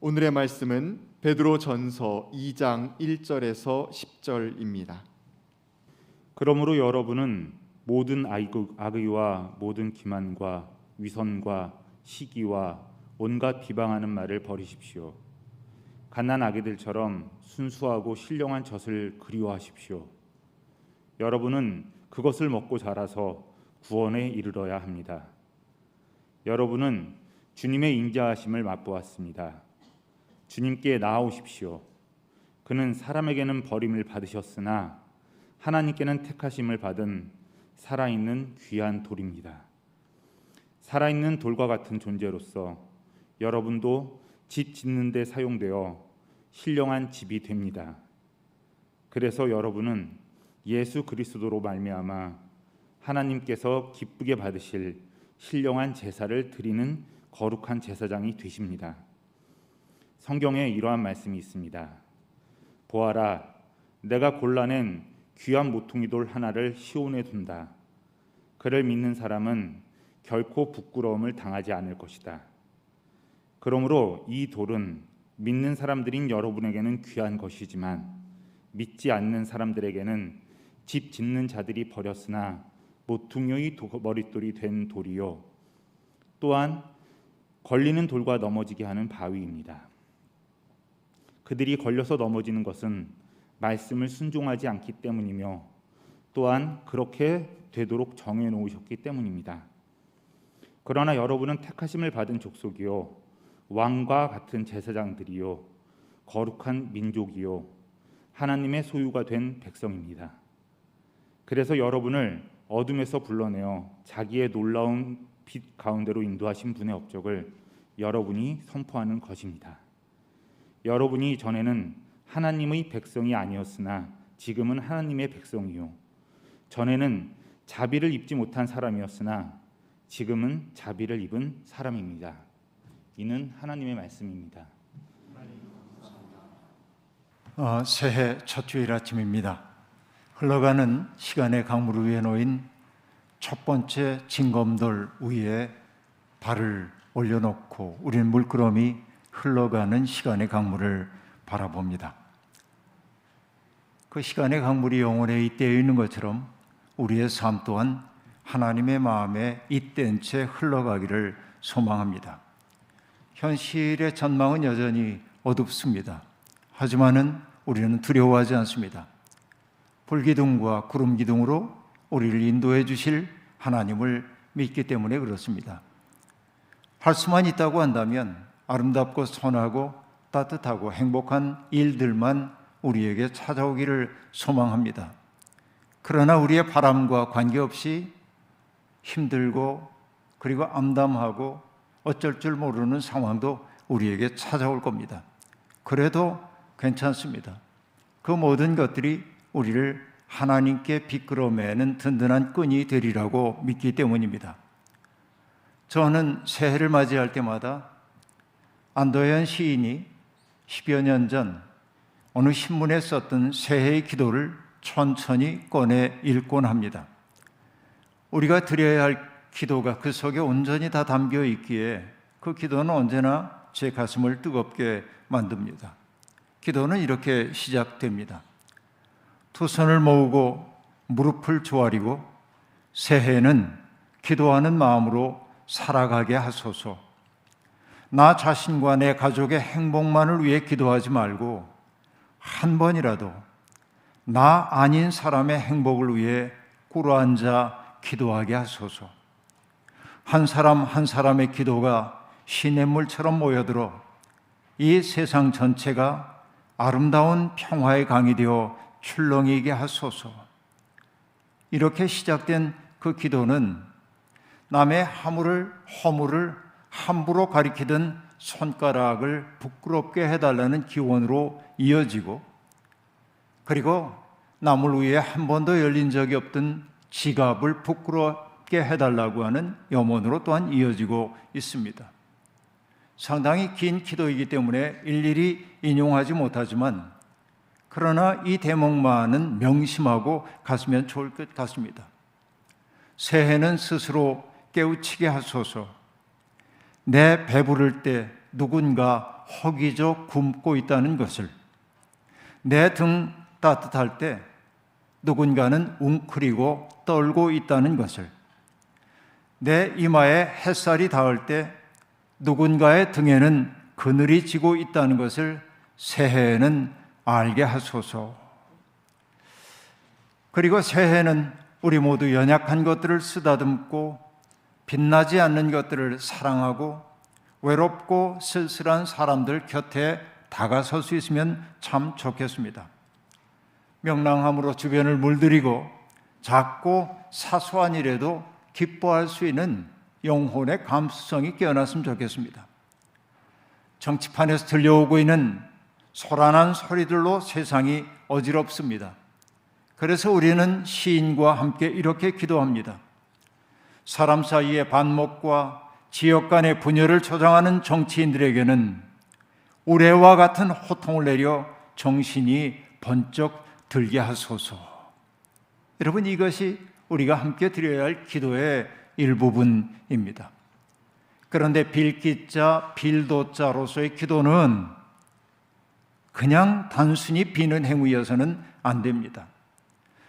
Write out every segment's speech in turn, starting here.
오늘의 말씀은 베드로전서 2장 1절에서 10절입니다. 그러므로 여러분은 모든 악의와 모든 기만과 위선과 시기와 온갖 비방하는 말을 버리십시오. 갓난아기들처럼 순수하고 신령한 젖을 그리워하십시오. 여러분은 그것을 먹고 자라서 구원에 이르러야 합니다. 여러분은 주님의 인자하심을 맛보았습니다. 주님께 나아오십시오. 그는 사람에게는 버림을 받으셨으나 하나님께는 택하심을 받은 살아있는 귀한 돌입니다. 살아있는 돌과 같은 존재로서 여러분도 집 짓는 데 사용되어 신령한 집이 됩니다. 그래서 여러분은 예수 그리스도로 말미암아 하나님께서 기쁘게 받으실 신령한 제사를 드리는 거룩한 제사장이 되십니다. 성경에 이러한 말씀이 있습니다. 보아라, 내가 골라낸 귀한 모퉁이돌 하나를 시온에 둔다. 그를 믿는 사람은 결코 부끄러움을 당하지 않을 것이다. 그러므로 이 돌은 믿는 사람들인 여러분에게는 귀한 것이지만 믿지 않는 사람들에게는 집 짓는 자들이 버렸으나 모퉁이의 머릿돌이 된 돌이요 또한 걸리는 돌과 넘어지게 하는 바위입니다. 그들이 걸려서 넘어지는 것은 말씀을 순종하지 않기 때문이며 또한 그렇게 되도록 정해놓으셨기 때문입니다. 그러나 여러분은 택하심을 받은 족속이요 왕과 같은 제사장들이요 거룩한 민족이요 하나님의 소유가 된 백성입니다. 그래서 여러분을 어둠에서 불러내어 자기의 놀라운 빛 가운데로 인도하신 분의 업적을 여러분이 선포하는 것입니다. 여러분이 전에는 하나님의 백성이 아니었으나 지금은 하나님의 백성이요 전에는 자비를 입지 못한 사람이었으나 지금은 자비를 입은 사람입니다. 이는 하나님의 말씀입니다. 새해 첫 주일 아침입니다. 흘러가는 시간의 강물 위에 놓인 첫 번째 징검돌 위에 발을 올려놓고 우리는 물끄러미 흘러가는 시간의 강물을 바라봅니다. 그 시간의 강물이 영혼에 잇대어 있는 것처럼 우리의 삶 또한 하나님의 마음에 잇댄 채 흘러가기를 소망합니다. 현실의 전망은 여전히 어둡습니다. 하지만은 우리는 두려워하지 않습니다. 불기둥과 구름기둥으로 우리를 인도해 주실 하나님을 믿기 때문에 그렇습니다. 할 수만 있다고 한다면 아름답고 선하고 따뜻하고 행복한 일들만 우리에게 찾아오기를 소망합니다. 그러나 우리의 바람과 관계없이 힘들고 그리고 암담하고 어쩔 줄 모르는 상황도 우리에게 찾아올 겁니다. 그래도 괜찮습니다. 그 모든 것들이 우리를 하나님께 비끄러매는 든든한 끈이 되리라고 믿기 때문입니다. 저는 새해를 맞이할 때마다 안도현 시인이 10여 년 전 어느 신문에 썼던 새해의 기도를 천천히 꺼내 읽곤 합니다. 우리가 드려야 할 기도가 그 속에 온전히 다 담겨 있기에 그 기도는 언제나 제 가슴을 뜨겁게 만듭니다. 기도는 이렇게 시작됩니다. 두 손을 모으고 무릎을 조아리고 새해는 기도하는 마음으로 살아가게 하소서. 나 자신과 내 가족의 행복만을 위해 기도하지 말고 한 번이라도 나 아닌 사람의 행복을 위해 꿇어앉아 기도하게 하소서. 한 사람 한 사람의 기도가 시냇물처럼 모여들어 이 세상 전체가 아름다운 평화의 강이 되어 출렁이게 하소서. 이렇게 시작된 그 기도는 남의 허물을 함부로 가리키던 손가락을 부끄럽게 해달라는 기원으로 이어지고, 그리고 남을 위해 한 번도 열린 적이 없던 지갑을 부끄럽게 해달라고 하는 염원으로 또한 이어지고 있습니다. 상당히 긴 기도이기 때문에 일일이 인용하지 못하지만 그러나 이 대목만은 명심하고 갔으면 좋을 것 같습니다. 새해는 스스로 깨우치게 하소서. 내 배부를 때 누군가 허기져 굶고 있다는 것을, 내 등 따뜻할 때 누군가는 웅크리고 떨고 있다는 것을, 내 이마에 햇살이 닿을 때 누군가의 등에는 그늘이 지고 있다는 것을 새해에는 알게 하소서. 그리고 새해는 우리 모두 연약한 것들을 쓰다듬고 빛나지 않는 것들을 사랑하고 외롭고 쓸쓸한 사람들 곁에 다가설 수 있으면 참 좋겠습니다. 명랑함으로 주변을 물들이고 작고 사소한 일에도 기뻐할 수 있는 영혼의 감수성이 깨어났으면 좋겠습니다. 정치판에서 들려오고 있는 소란한 소리들로 세상이 어지럽습니다. 그래서 우리는 시인과 함께 이렇게 기도합니다. 사람 사이의 반목과 지역 간의 분열을 조장하는 정치인들에게는 우레와 같은 호통을 내려 정신이 번쩍 들게 하소서. 여러분, 이것이 우리가 함께 드려야 할 기도의 일부분입니다. 그런데 빌기자, 빌도자로서의 기도는 그냥 단순히 비는 행위여서는 안 됩니다.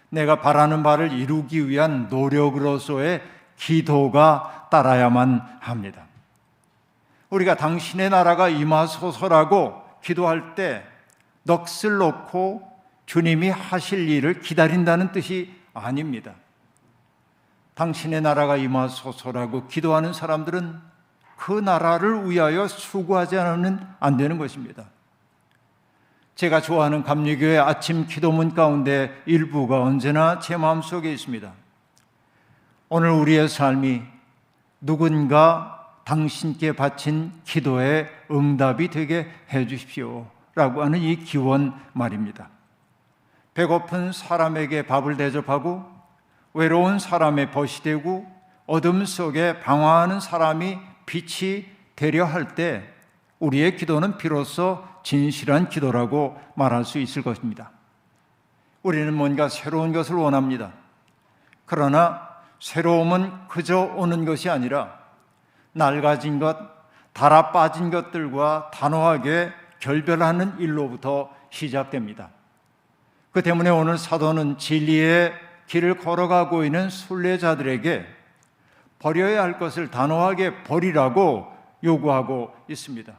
내가 바라는 바를 이루기 위한 노력으로서의 기도가 따라야만 합니다. 우리가 당신의 나라가 임하소서라고 기도할 때 넋을 놓고 주님이 하실 일을 기다린다는 뜻이 아닙니다. 당신의 나라가 임하소서라고 기도하는 사람들은 그 나라를 위하여 수고하지 않으면 안 되는 것입니다. 제가 좋아하는 감리교회 아침 기도문 가운데 일부가 언제나 제 마음속에 있습니다. 오늘 우리의 삶이 누군가 당신께 바친 기도의 응답이 되게 해 주십시오 라고 하는 이 기원 말입니다. 배고픈 사람에게 밥을 대접하고 외로운 사람의 벗이 되고 어둠 속에 방황하는 사람이 빛이 되려 할 때 우리의 기도는 비로소 진실한 기도라고 말할 수 있을 것입니다. 우리는 뭔가 새로운 것을 원합니다. 그러나 새로움은 그저 오는 것이 아니라 낡아진 것, 닳아 빠진 것들과 단호하게 결별하는 일로부터 시작됩니다. 그 때문에 오늘 사도는 진리의 길을 걸어가고 있는 순례자들에게 버려야 할 것을 단호하게 버리라고 요구하고 있습니다.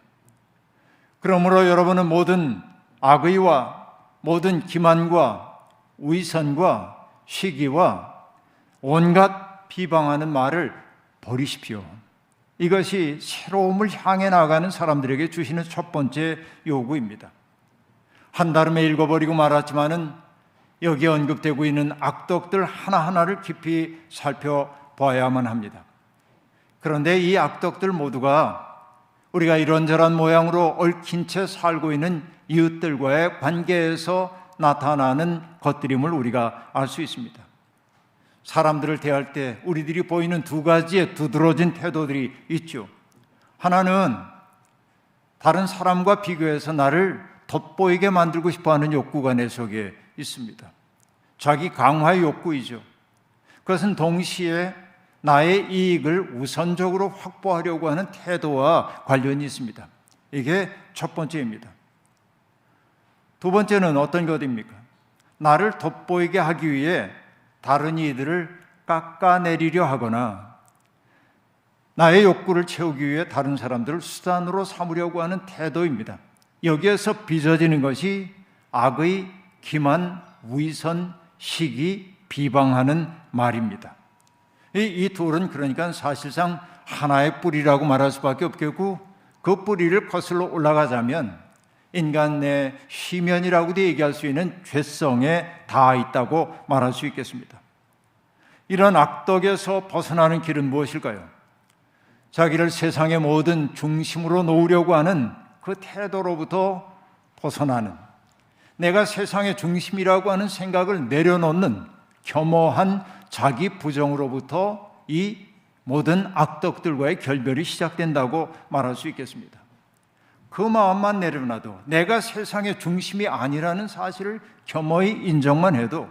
그러므로 여러분은 모든 악의와 모든 기만과 위선과 시기와 온갖 비방하는 말을 버리십시오. 이것이 새로움을 향해 나가는 사람들에게 주시는 첫 번째 요구입니다. 한달음에 읽어버리고 말았지만은 여기에 언급되고 있는 악덕들 하나하나를 깊이 살펴봐야만 합니다. 그런데 이 악덕들 모두가 우리가 이런저런 모양으로 얽힌 채 살고 있는 이웃들과의 관계에서 나타나는 것들임을 우리가 알 수 있습니다. 사람들을 대할 때 우리들이 보이는 두 가지의 두드러진 태도들이 있죠. 하나는 다른 사람과 비교해서 나를 돋보이게 만들고 싶어하는 욕구가 내 속에 있습니다. 자기 강화의 욕구이죠. 그것은 동시에 나의 이익을 우선적으로 확보하려고 하는 태도와 관련이 있습니다. 이게 첫 번째입니다. 두 번째는 어떤 것입니까? 나를 돋보이게 하기 위해 다른 이들을 깎아내리려 하거나 나의 욕구를 채우기 위해 다른 사람들을 수단으로 삼으려고 하는 태도입니다. 여기에서 빚어지는 것이 악의 기만, 위선, 시기, 비방하는 말입니다. 이 둘은 그러니까 사실상 하나의 뿌리라고 말할 수밖에 없겠고, 그 뿌리를 거슬러 올라가자면 인간 내 시면이라고도 얘기할 수 있는 죄성에 닿아 있다고 말할 수 있겠습니다. 이런 악덕에서 벗어나는 길은 무엇일까요? 자기를 세상의 모든 중심으로 놓으려고 하는 그 태도로부터 벗어나는, 내가 세상의 중심이라고 하는 생각을 내려놓는 겸허한 자기 부정으로부터 이 모든 악덕들과의 결별이 시작된다고 말할 수 있겠습니다. 그 마음만 내려놔도, 내가 세상의 중심이 아니라는 사실을 겸허히 인정만 해도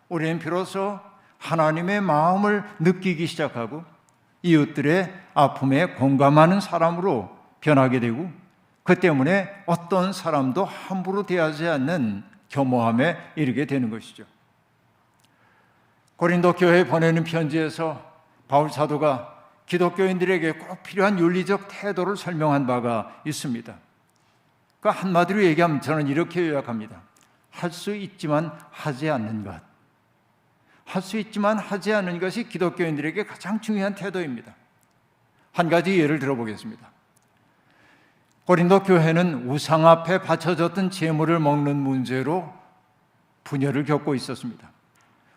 우리는 비로소 하나님의 마음을 느끼기 시작하고 이웃들의 아픔에 공감하는 사람으로 변하게 되고, 그 때문에 어떤 사람도 함부로 대하지 않는 겸허함에 이르게 되는 것이죠. 고린도 교회에 보내는 편지에서 바울 사도가 기독교인들에게 꼭 필요한 윤리적 태도를 설명한 바가 있습니다. 그 한마디로 얘기하면 저는 이렇게 요약합니다. 할 수 있지만 하지 않는 것. 할 수 있지만 하지 않는 것이 기독교인들에게 가장 중요한 태도입니다. 한 가지 예를 들어보겠습니다. 고린도 교회는 우상 앞에 바쳐졌던 제물을 먹는 문제로 분열을 겪고 있었습니다.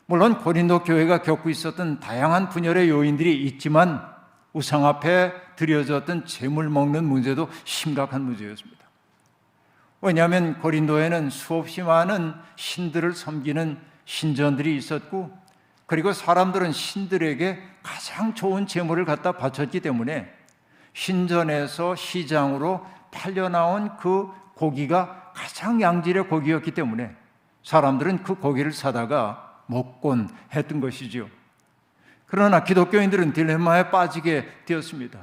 물론 고린도 교회가 겪고 있었던 다양한 분열의 요인들이 있지만 우상 앞에 드려졌던 제물 먹는 문제도 심각한 문제였습니다. 왜냐하면 고린도에는 수없이 많은 신들을 섬기는 신전들이 있었고, 그리고 사람들은 신들에게 가장 좋은 제물을 갖다 바쳤기 때문에 신전에서 시장으로 팔려나온 그 고기가 가장 양질의 고기였기 때문에 사람들은 그 고기를 사다가 먹곤 했던 것이지요. 그러나 기독교인들은 딜레마에 빠지게 되었습니다.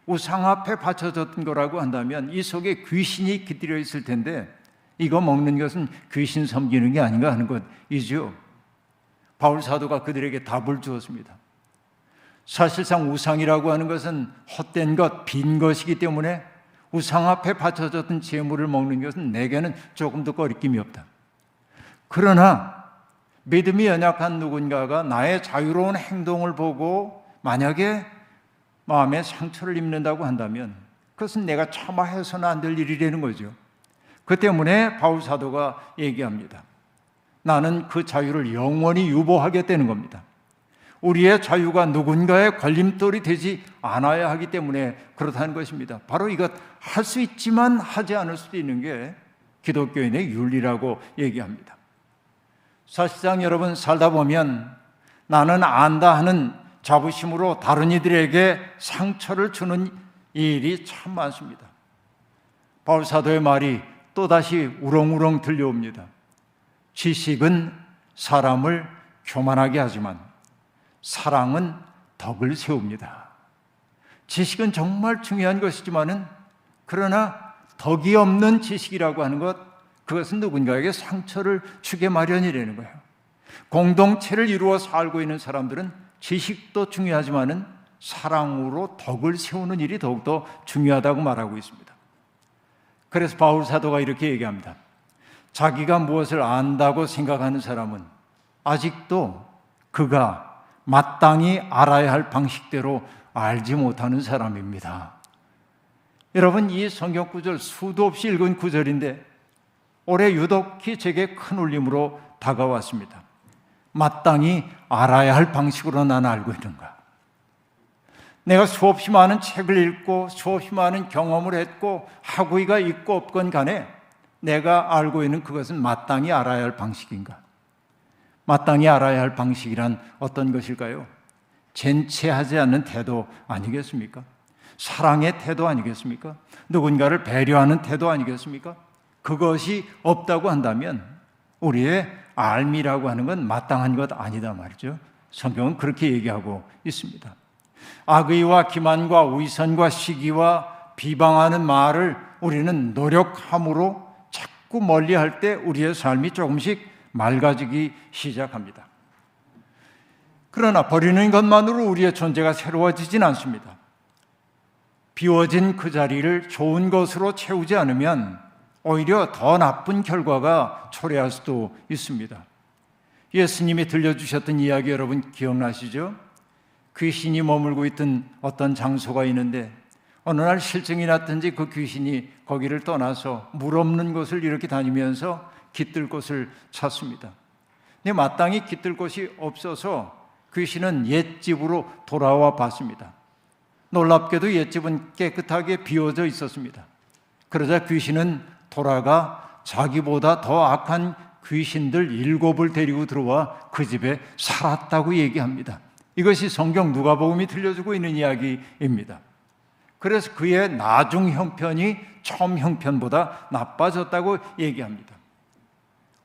우상 앞에 바쳐졌던 거라고 한다면 이 속에 귀신이 깃들여 있을 텐데 이거 먹는 것은 귀신 섬기는 게 아닌가 하는 것이죠. 바울 사도가 그들에게 답을 주었습니다. 사실상 우상이라고 하는 것은 헛된 것, 빈 것이기 때문에 우상 앞에 바쳐졌던 제물을 먹는 것은 내게는 조금도 거리낌이 없다. 그러나 믿음이 연약한 누군가가 나의 자유로운 행동을 보고 만약에 마음에 상처를 입는다고 한다면 그것은 내가 차마 해서는 안 될 일이라는 거죠. 그 때문에 바울 사도가 얘기합니다. 나는 그 자유를 영원히 유보하겠다는 겁니다. 우리의 자유가 누군가의 걸림돌이 되지 않아야 하기 때문에 그렇다는 것입니다. 바로 이것, 할 수 있지만 하지 않을 수도 있는 게 기독교인의 윤리라고 얘기합니다. 사실상 여러분 살다 보면 나는 안다 하는 자부심으로 다른 이들에게 상처를 주는 일이 참 많습니다. 바울 사도의 말이 또다시 우렁우렁 들려옵니다. 지식은 사람을 교만하게 하지만 사랑은 덕을 세웁니다. 지식은 정말 중요한 것이지만은 그러나 덕이 없는 지식이라고 하는 것, 그것은 누군가에게 상처를 주게 마련이라는 거예요. 공동체를 이루어 살고 있는 사람들은 지식도 중요하지만은 사랑으로 덕을 세우는 일이 더욱더 중요하다고 말하고 있습니다. 그래서 바울 사도가 이렇게 얘기합니다. 자기가 무엇을 안다고 생각하는 사람은 아직도 그가 마땅히 알아야 할 방식대로 알지 못하는 사람입니다. 여러분, 이 성경 구절 수도 없이 읽은 구절인데 올해 유독히 제게 큰 울림으로 다가왔습니다. 마땅히 알아야 할 방식으로 나는 알고 있는가? 내가 수없이 많은 책을 읽고 수없이 많은 경험을 했고 학위가 있고 없건 간에 내가 알고 있는 그것은 마땅히 알아야 할 방식인가? 마땅히 알아야 할 방식이란 어떤 것일까요? 젠체하지 않는 태도 아니겠습니까? 사랑의 태도 아니겠습니까? 누군가를 배려하는 태도 아니겠습니까? 그것이 없다고 한다면 우리의 알미라고 하는 건 마땅한 것 아니다 말이죠. 성경은 그렇게 얘기하고 있습니다. 악의와 기만과 위선과 시기와 비방하는 말을 우리는 노력함으로 자꾸 멀리할 때 우리의 삶이 조금씩 맑아지기 시작합니다. 그러나 버리는 것만으로 우리의 존재가 새로워지진 않습니다. 비워진 그 자리를 좋은 것으로 채우지 않으면 오히려 더 나쁜 결과가 초래할 수도 있습니다. 예수님이 들려주셨던 이야기 여러분 기억나시죠? 귀신이 머물고 있던 어떤 장소가 있는데 어느 날 실증이 났든지 그 귀신이 거기를 떠나서 물 없는 곳을 이렇게 다니면서 깃들 곳을 찾습니다. 근데 마땅히 깃들 곳이 없어서 귀신은 옛집으로 돌아와 봤습니다. 놀랍게도 옛집은 깨끗하게 비워져 있었습니다. 그러자 귀신은 돌아가 자기보다 더 악한 귀신들 7을 데리고 들어와 그 집에 살았다고 얘기합니다. 이것이 성경 누가복음이 들려주고 있는 이야기입니다. 그래서 그의 나중 형편이 처음 형편보다 나빠졌다고 얘기합니다.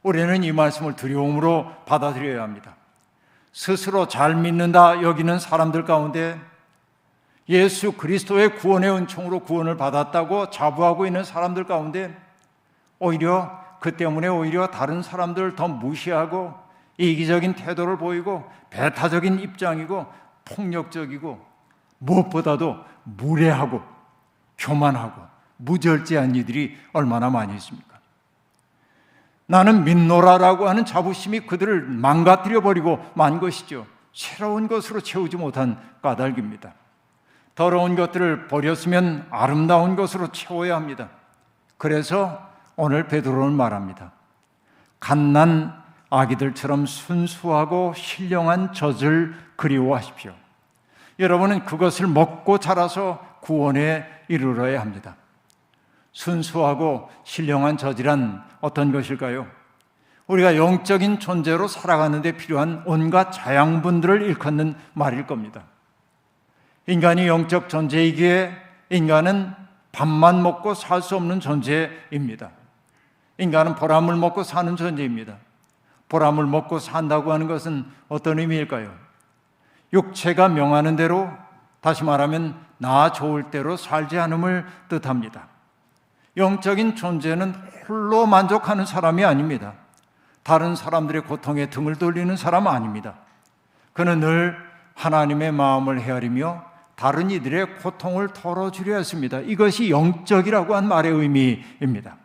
우리는 이 말씀을 두려움으로 받아들여야 합니다. 스스로 잘 믿는다 여기는 사람들 가운데 예수 그리스도의 구원의 은총으로 구원을 받았다고 자부하고 있는 사람들 가운데 오히려 그 때문에 오히려 다른 사람들을 더 무시하고 이기적인 태도를 보이고 배타적인 입장이고 폭력적이고 무엇보다도 무례하고 교만하고 무절제한 이들이 얼마나 많이 있습니까? 나는 믿노라라고 하는 자부심이 그들을 망가뜨려 버리고 만 것이죠. 새로운 것으로 채우지 못한 까닭입니다. 더러운 것들을 버렸으면 아름다운 것으로 채워야 합니다. 그래서 오늘 베드로는 말합니다. 갓난 아기들처럼 순수하고 신령한 젖을 그리워하십시오. 여러분은 그것을 먹고 자라서 구원에 이르러야 합니다. 순수하고 신령한 젖이란 어떤 것일까요? 우리가 영적인 존재로 살아가는 데 필요한 온갖 자양분들을 일컫는 말일 겁니다. 인간이 영적 존재이기에 인간은 밥만 먹고 살 수 없는 존재입니다. 인간은 보람을 먹고 사는 존재입니다. 보람을 먹고 산다고 하는 것은 어떤 의미일까요? 육체가 명하는 대로, 다시 말하면 나 좋을 대로 살지 않음을 뜻합니다. 영적인 존재는 홀로 만족하는 사람이 아닙니다. 다른 사람들의 고통에 등을 돌리는 사람은 아닙니다. 그는 늘 하나님의 마음을 헤아리며 다른 이들의 고통을 덜어주려 했습니다. 이것이 영적이라고 한 말의 의미입니다.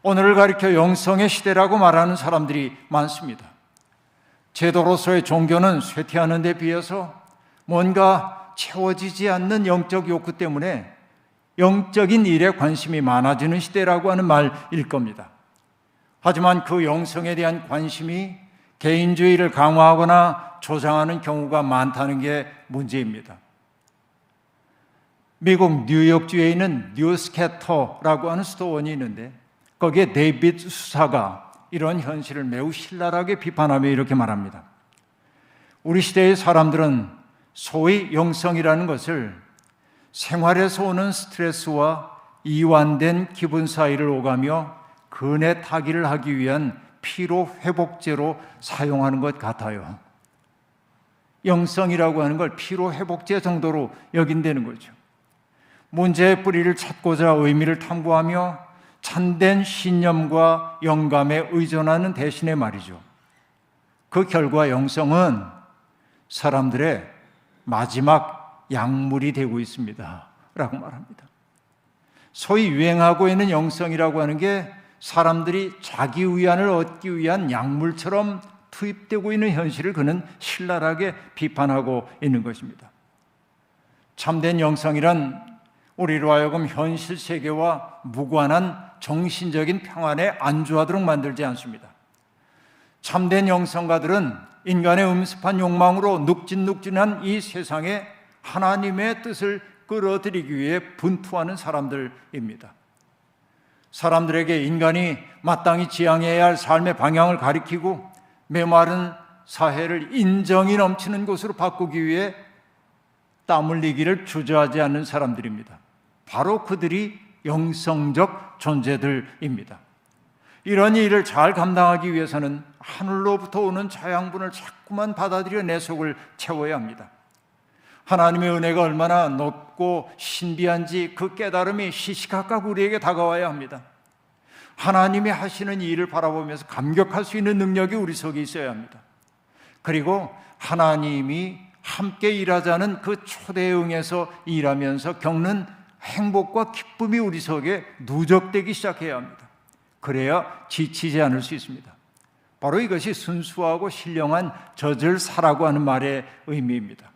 오늘을 가리켜 영성의 시대라고 말하는 사람들이 많습니다. 제도로서의 종교는 쇠퇴하는 데 비해서 뭔가 채워지지 않는 영적 욕구 때문에 영적인 일에 관심이 많아지는 시대라고 하는 말일 겁니다. 하지만 그 영성에 대한 관심이 개인주의를 강화하거나 조장하는 경우가 많다는 게 문제입니다. 미국 뉴욕주에 있는 뉴스캐터라고 하는 수도원이 있는데 거기에 데이비드 수사가 이런 현실을 매우 신랄하게 비판하며 이렇게 말합니다. 우리 시대의 사람들은 소위 영성이라는 것을 생활에서 오는 스트레스와 이완된 기분 사이를 오가며 근에 타기를 하기 위한 피로 회복제로 사용하는 것 같아요. 영성이라고 하는 걸 피로 회복제 정도로 여긴다는 거죠. 문제의 뿌리를 찾고자 의미를 탐구하며 참된 신념과 영감에 의존하는 대신에 말이죠. 그 결과 영성은 사람들의 마지막 약물이 되고 있습니다. 라고 말합니다. 소위 유행하고 있는 영성이라고 하는 게 사람들이 자기 위안을 얻기 위한 약물처럼 투입되고 있는 현실을 그는 신랄하게 비판하고 있는 것입니다. 참된 영성이란 우리로 하여금 현실 세계와 무관한 정신적인 평안에 안주하도록 만들지 않습니다. 참된 영성가들은 인간의 음습한 욕망으로 눅진눅진한 이 세상에 하나님의 뜻을 끌어들이기 위해 분투하는 사람들입니다. 사람들에게 인간이 마땅히 지향해야 할 삶의 방향을 가리키고 메마른 사회를 인정이 넘치는 곳으로 바꾸기 위해 땀 흘리기를 주저하지 않는 사람들입니다. 바로 그들이 영성적 존재들입니다. 이런 일을 잘 감당하기 위해서는 하늘로부터 오는 자양분을 자꾸만 받아들여 내 속을 채워야 합니다. 하나님의 은혜가 얼마나 높고 신비한지 그 깨달음이 시시각각 우리에게 다가와야 합니다. 하나님이 하시는 일을 바라보면서 감격할 수 있는 능력이 우리 속에 있어야 합니다. 그리고 하나님이 함께 일하자는 그 초대에 응해서 일하면서 겪는 행복과 기쁨이 우리 속에 누적되기 시작해야 합니다. 그래야 지치지 않을 수 있습니다. 바로 이것이 순수하고 신령한 젖을 사라고 하는 말의 의미입니다.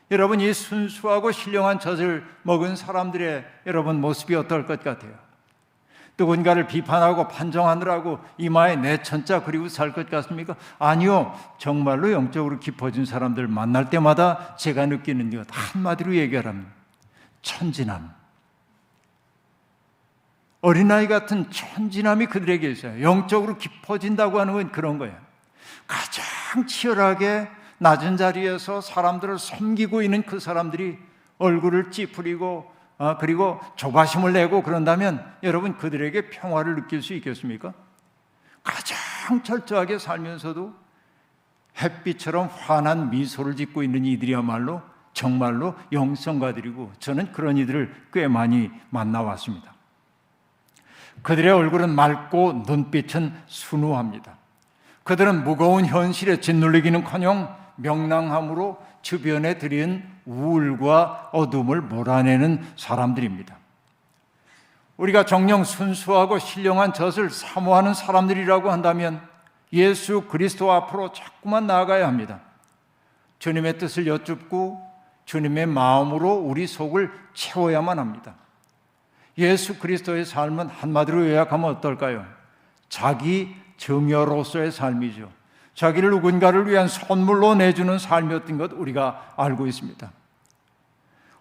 여러분, 이 순수하고 신령한 젖을 먹은 사람들의 여러분 모습이 어떨 것 같아요? 누군가를 비판하고 판정하느라고 이마에 내천자 그리고 살 것 같습니까? 아니요. 정말로 영적으로 깊어진 사람들 만날 때마다 제가 느끼는 것 한마디로 얘기하라면 천진함. 어린아이 같은 천진함이 그들에게 있어요. 영적으로 깊어진다고 하는 건 그런 거예요. 가장 치열하게 낮은 자리에서 사람들을 섬기고 있는 그 사람들이 얼굴을 찌푸리고 그리고 조바심을 내고 그런다면 여러분 그들에게 평화를 느낄 수 있겠습니까? 가장 철저하게 살면서도 햇빛처럼 환한 미소를 짓고 있는 이들이야말로 정말로 영성가들이고 저는 그런 이들을 꽤 많이 만나왔습니다. 그들의 얼굴은 맑고 눈빛은 순우합니다. 그들은 무거운 현실에 짓눌리기는커녕 명랑함으로 주변에 들인 우울과 어둠을 몰아내는 사람들입니다. 우리가 정녕 순수하고 신령한 젖을 사모하는 사람들이라고 한다면 예수 그리스도 앞으로 자꾸만 나아가야 합니다. 주님의 뜻을 여쭙고 주님의 마음으로 우리 속을 채워야만 합니다. 예수 그리스도의 삶은 한마디로 요약하면 어떨까요? 자기 증여로서의 삶이죠. 자기를 누군가를 위한 선물로 내주는 삶이었던 것 우리가 알고 있습니다.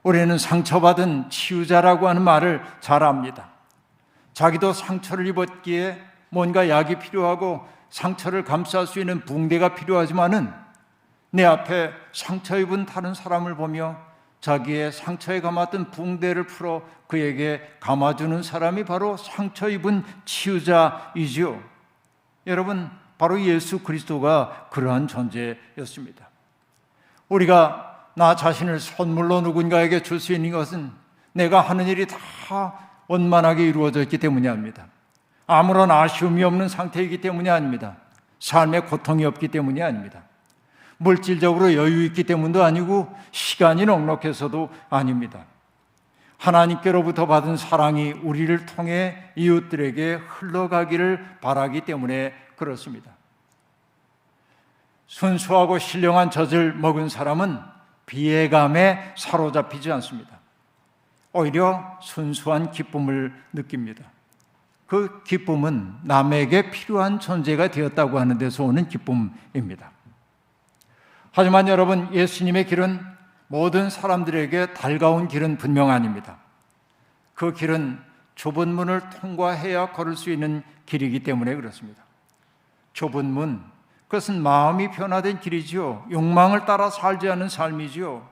우리는 상처받은 치유자라고 하는 말을 잘 압니다. 자기도 상처를 입었기에 뭔가 약이 필요하고 상처를 감쌀 수 있는 붕대가 필요하지만은 내 앞에 상처 입은 다른 사람을 보며 자기의 상처에 감았던 붕대를 풀어 그에게 감아주는 사람이 바로 상처 입은 치유자이지요. 여러분, 바로 예수 그리스도가 그러한 존재였습니다. 우리가 나 자신을 선물로 누군가에게 줄 수 있는 것은 내가 하는 일이 다 원만하게 이루어져 있기 때문이 아닙니다. 아무런 아쉬움이 없는 상태이기 때문이 아닙니다. 삶에 고통이 없기 때문이 아닙니다. 물질적으로 여유 있기 때문도 아니고 시간이 넉넉해서도 아닙니다. 하나님께로부터 받은 사랑이 우리를 통해 이웃들에게 흘러가기를 바라기 때문에 그렇습니다. 순수하고 신령한 젖을 먹은 사람은 비애감에 사로잡히지 않습니다. 오히려 순수한 기쁨을 느낍니다. 그 기쁨은 남에게 필요한 존재가 되었다고 하는 데서 오는 기쁨입니다. 하지만 여러분, 예수님의 길은 모든 사람들에게 달가운 길은 분명 아닙니다. 그 길은 좁은 문을 통과해야 걸을 수 있는 길이기 때문에 그렇습니다. 좁은 문, 그것은 마음이 변화된 길이지요. 욕망을 따라 살지 않은 삶이지요.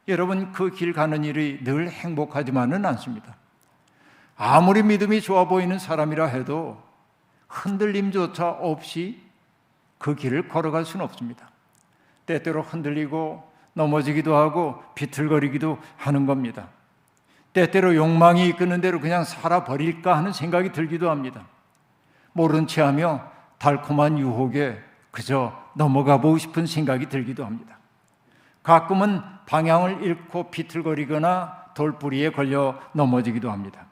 여러분, 그 길 가는 일이 늘 행복하지만은 않습니다. 아무리 믿음이 좋아 보이는 사람이라 해도 흔들림조차 없이 그 길을 걸어갈 수는 없습니다. 때때로 흔들리고 넘어지기도 하고 비틀거리기도 하는 겁니다. 때때로 욕망이 이끄는 대로 그냥 살아버릴까 하는 생각이 들기도 합니다. 모른 채 하며 달콤한 유혹에 그저 넘어가 보고 싶은 생각이 들기도 합니다. 가끔은 방향을 잃고 비틀거리거나 돌부리에 걸려 넘어지기도 합니다.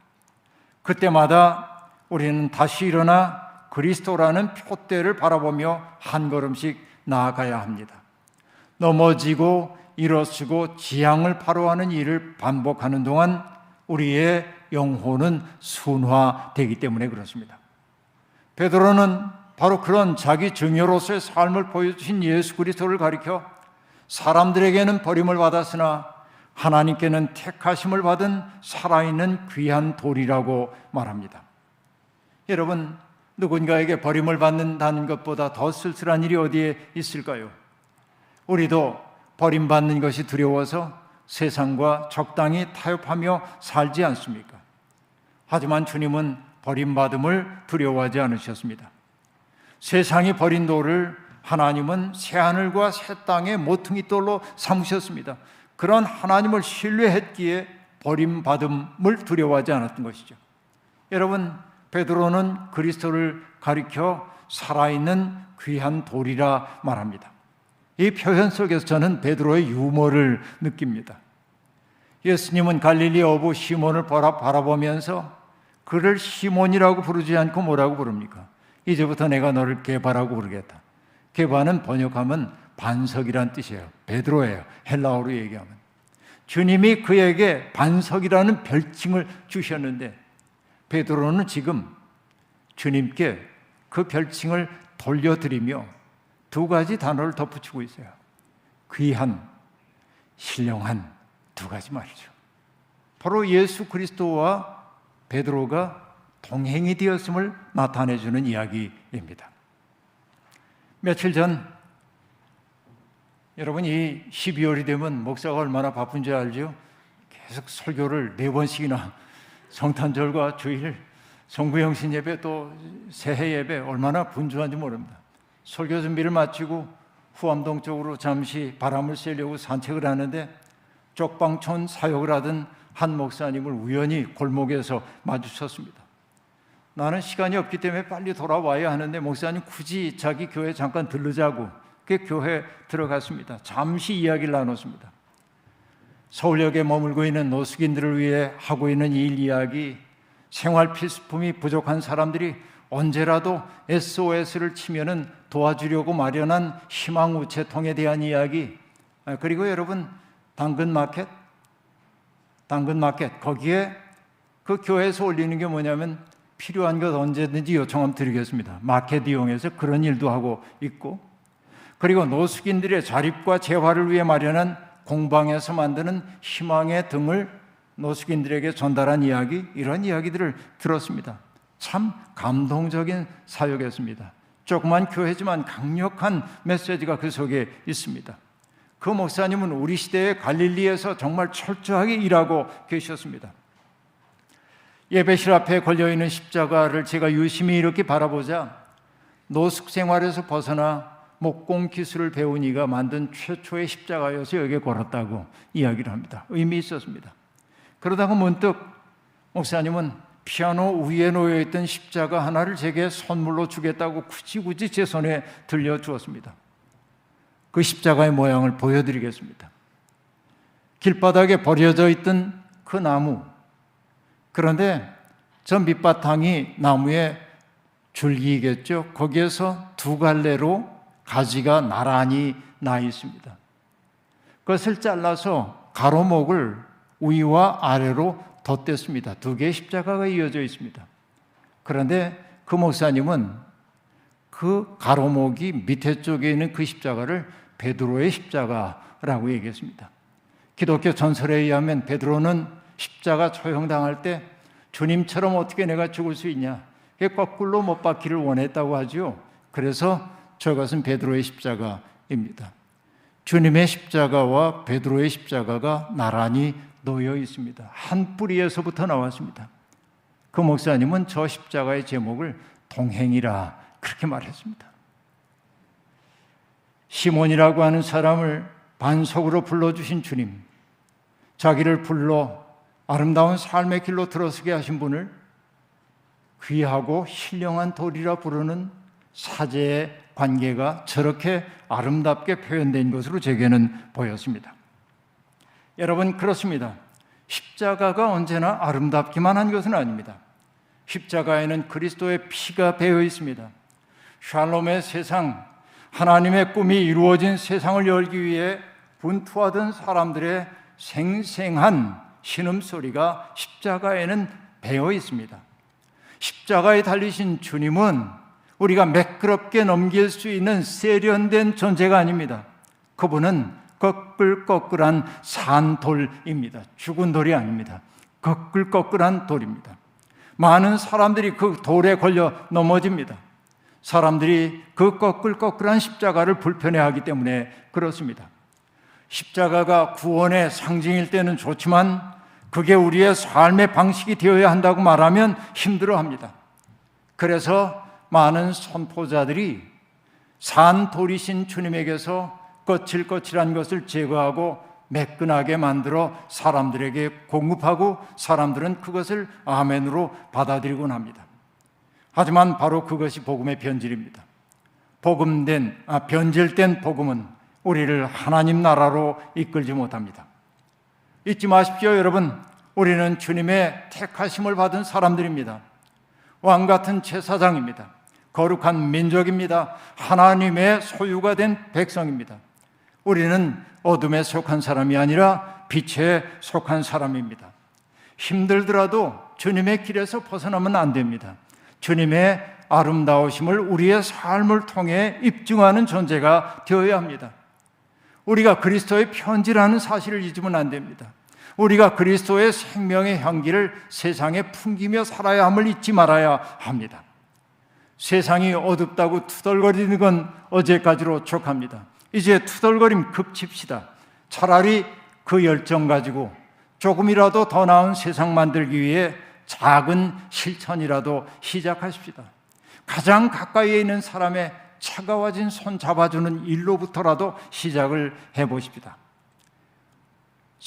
그때마다 우리는 다시 일어나 그리스도라는 표대를 바라보며 한 걸음씩 나아가야 합니다. 넘어지고 일어서고 지향을 바로하는 일을 반복하는 동안 우리의 영혼은 순화되기 때문에 그렇습니다. 베드로는 바로 그런 자기 증여로서의 삶을 보여주신 예수 그리스도를 가리켜 사람들에게는 버림을 받았으나 하나님께는 택하심을 받은 살아있는 귀한 돌이라고 말합니다. 여러분, 누군가에게 버림을 받는다는 것보다 더 쓸쓸한 일이 어디에 있을까요? 우리도 버림받는 것이 두려워서 세상과 적당히 타협하며 살지 않습니까? 하지만 주님은 버림받음을 두려워하지 않으셨습니다. 세상이 버린 돌을 하나님은 새하늘과 새 땅의 모퉁이 돌로 삼으셨습니다. 그런 하나님을 신뢰했기에 버림받음을 두려워하지 않았던 것이죠. 여러분, 베드로는 그리스도를 가리켜 살아있는 귀한 돌이라 말합니다. 이 표현 속에서 저는 베드로의 유머를 느낍니다. 예수님은 갈릴리 어부 시몬을 바라보면서 그를 시몬이라고 부르지 않고 뭐라고 부릅니까? 이제부터 내가 너를 게바라고 부르겠다. 게바는 번역하면 반석이란 뜻이에요. 베드로예요. 헬라어로 얘기하면. 주님이 그에게 반석이라는 별칭을 주셨는데 베드로는 지금 주님께 그 별칭을 돌려드리며 두 가지 단어를 덧붙이고 있어요. 귀한, 신령한 두 가지 말이죠. 바로 예수 그리스도와 베드로가 동행이 되었음을 나타내주는 이야기입니다. 며칠 전 여러분, 이 12월이 되면 목사가 얼마나 바쁜지 알죠? 계속 설교를 4번씩이나 성탄절과 주일, 성구영신 예배 또 새해 예배 얼마나 분주한지 모릅니다. 설교 준비를 마치고 후암동 쪽으로 잠시 바람을 쐬려고 산책을 하는데 쪽방촌 사역을 하던 한 목사님을 우연히 골목에서 마주쳤습니다. 나는 시간이 없기 때문에 빨리 돌아와야 하는데 목사님 굳이 자기 교회 잠깐 들르자고 그 교회 들어갔습니다. 잠시 이야기를 나눴습니다. 서울역에 머물고 있는 노숙인들을 위해 하고 있는 일 이야기, 생활 필수품이 부족한 사람들이 언제라도 SOS를 치면은 도와주려고 마련한 희망 우체통에 대한 이야기, 그리고 여러분 당근마켓 거기에 그 교회에서 올리는 게 뭐냐면 필요한 것 언제든지 요청하면 드리겠습니다. 마켓 이용해서 그런 일도 하고 있고, 그리고 노숙인들의 자립과 재활을 위해 마련한 공방에서 만드는 희망의 등을 노숙인들에게 전달한 이야기, 이런 이야기들을 들었습니다. 참 감동적인 사역이었습니다. 조그만 교회지만 강력한 메시지가 그 속에 있습니다. 그 목사님은 우리 시대의 갈릴리에서 정말 철저하게 일하고 계셨습니다. 예배실 앞에 걸려있는 십자가를 제가 유심히 이렇게 바라보자 노숙 생활에서 벗어나 목공 기술을 배운 이가 만든 최초의 십자가여서 여기에 걸었다고 이야기를 합니다. 의미 있었습니다. 그러다가 문득 목사님은 피아노 위에 놓여있던 십자가 하나를 제게 선물로 주겠다고 굳이 제 손에 들려주었습니다. 그 십자가의 모양을 보여드리겠습니다. 길바닥에 버려져 있던 그 나무, 그런데 저 밑바탕이 나무의 줄기이겠죠. 거기에서 두 갈래로 가지가 나란히 나 있습니다. 그것을 잘라서 가로목을 위와 아래로 덧댔습니다. 두 개의 십자가가 이어져 있습니다. 그런데 그 목사님은 그 가로목이 밑에 쪽에 있는 그 십자가를 베드로의 십자가라고 얘기했습니다. 기독교 전설에 의하면 베드로는 십자가 처형당할 때 주님처럼 어떻게 내가 죽을 수 있냐, 거꾸로 못 박기를 원했다고 하죠. 그래서 저것은 베드로의 십자가입니다. 주님의 십자가와 베드로의 십자가가 나란히 놓여 있습니다. 한 뿌리에서부터 나왔습니다. 그 목사님은 저 십자가의 제목을 동행이라 그렇게 말했습니다. 시몬이라고 하는 사람을 반석으로 불러주신 주님, 자기를 불러 아름다운 삶의 길로 들어서게 하신 분을 귀하고 신령한 돌이라 부르는 사제의 관계가 저렇게 아름답게 표현된 것으로 제게는 보였습니다. 여러분, 그렇습니다. 십자가가 언제나 아름답기만 한 것은 아닙니다. 십자가에는 그리스도의 피가 배어 있습니다. 샬롬의 세상, 하나님의 꿈이 이루어진 세상을 열기 위해 분투하던 사람들의 생생한 신음소리가 십자가에는 배어 있습니다. 십자가에 달리신 주님은 우리가 매끄럽게 넘길 수 있는 세련된 존재가 아닙니다. 그분은 거끌거끌한 산돌입니다. 죽은 돌이 아닙니다. 거끌거끌한 돌입니다. 많은 사람들이 그 돌에 걸려 넘어집니다. 사람들이 그 거끌거끌한 십자가를 불편해하기 때문에 그렇습니다. 십자가가 구원의 상징일 때는 좋지만 그게 우리의 삶의 방식이 되어야 한다고 말하면 힘들어합니다. 그래서 많은 선포자들이 산돌이신 주님에게서 거칠거칠한 것을 제거하고 매끈하게 만들어 사람들에게 공급하고 사람들은 그것을 아멘으로 받아들이곤 합니다. 하지만 바로 그것이 복음의 변질입니다. 변질된 복음은 우리를 하나님 나라로 이끌지 못합니다. 잊지 마십시오, 여러분. 우리는 주님의 택하심을 받은 사람들입니다. 왕같은 제사장입니다. 거룩한 민족입니다. 하나님의 소유가 된 백성입니다. 우리는 어둠에 속한 사람이 아니라 빛에 속한 사람입니다. 힘들더라도 주님의 길에서 벗어나면 안 됩니다. 주님의 아름다우심을 우리의 삶을 통해 입증하는 존재가 되어야 합니다. 우리가 그리스도의 편지라는 사실을 잊으면 안 됩니다. 우리가 그리스도의 생명의 향기를 세상에 풍기며 살아야 함을 잊지 말아야 합니다. 세상이 어둡다고 투덜거리는 건 어제까지로 족합니다. 이제 투덜거림 그칩시다. 차라리 그 열정 가지고 조금이라도 더 나은 세상 만들기 위해 작은 실천이라도 시작하십시다. 가장 가까이에 있는 사람의 차가워진 손 잡아주는 일로부터라도 시작을 해보십시다.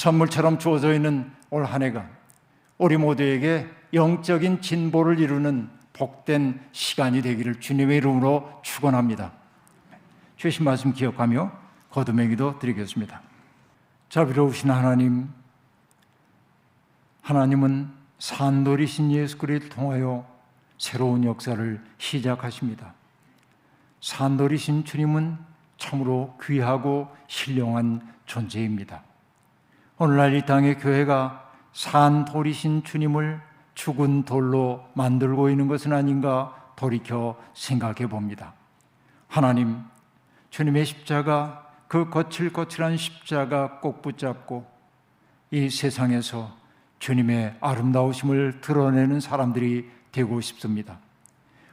선물처럼 주어져 있는 올 한 해가 우리 모두에게 영적인 진보를 이루는 복된 시간이 되기를 주님의 이름으로 축원합니다. 주신 말씀 기억하며 거듭의 기도 드리겠습니다. 자비로우신 하나님, 하나님은 산돌이신 예수 그리스도를 통하여 새로운 역사를 시작하십니다. 산돌이신 주님은 참으로 귀하고 신령한 존재입니다. 오늘날 이 땅의 교회가 산돌이신 주님을 죽은 돌로 만들고 있는 것은 아닌가 돌이켜 생각해 봅니다. 하나님, 주님의 십자가, 그 거칠거칠한 십자가 꼭 붙잡고 이 세상에서 주님의 아름다우심을 드러내는 사람들이 되고 싶습니다.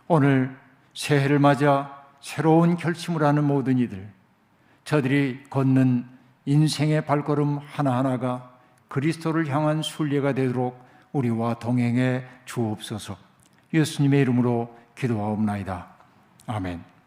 오늘 새해를 맞아 새로운 결심을 하는 모든 이들, 저들이 걷는 인생의 발걸음 하나하나가 그리스도를 향한 순례가 되도록 우리와 동행해 주옵소서. 예수님의 이름으로 기도하옵나이다. 아멘.